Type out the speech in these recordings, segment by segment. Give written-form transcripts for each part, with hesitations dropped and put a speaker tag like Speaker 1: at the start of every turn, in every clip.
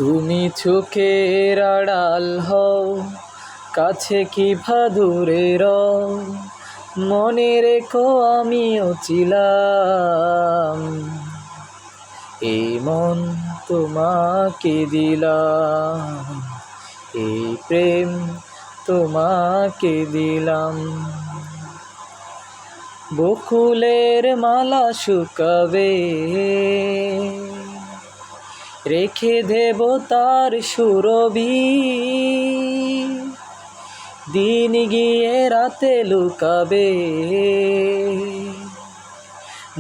Speaker 1: তুমি চোখের আড়াল হও, কাছে কি দূরে রও, মনে রেখো আমিও ছিলাম। এই মন তোমাকে দিলাম, এই প্রেম তোমাকে দিলাম। বকুলের মালা শুকাবে, রেখে দেব তার সুরবি। দিন গিয়ে রাতে লুকাবে,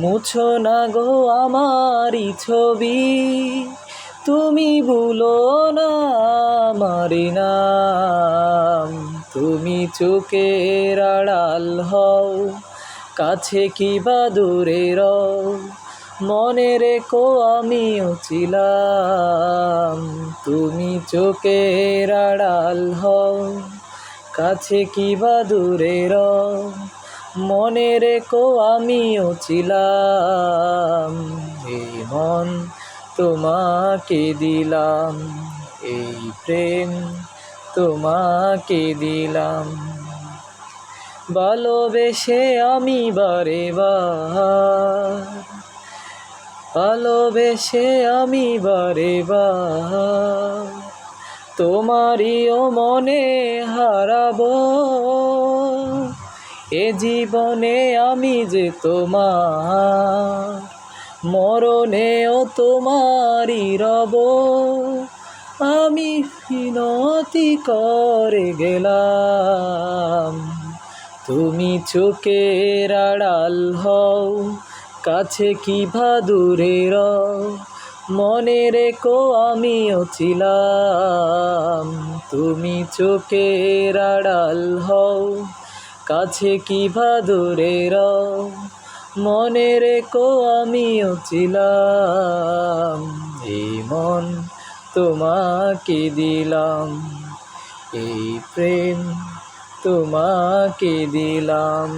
Speaker 1: মুছো না গো আমারি ছবি। তুমি ভুলো না আমারি নাম। তুমি চোখের আড়াল হও, কাছে কি দূরে রও, মনে রেখো আমিও ছিলাম। তুমি চোখের আড়াল হও, কাছে কি দূরে রও, মনে রেখো আমিও ছিলাম। এই মন তোমাকে দিলাম, এই প্রেম তোমাকে দিলাম। ভালোবেসে আমি বারে বার, ভালোবেসে আমি বারে বার তোমারিও মনে হারাবো। এ জীবনে আমি যে তোমার, মরণেও তোমারই রব। আমি বিনতি করে গেলাম, তুমি চোখের আড়াল হও, কাছে কি দূরে রও, মনে রেখো আমিও ছিলাম। তুমি চোখের আড়াল হও, কাছে কি দূরে রও, মনে রেখো আমিও ছিলাম। এই মন তোমাকে দিলাম, এই প্রেম তোমাকে দিলাম।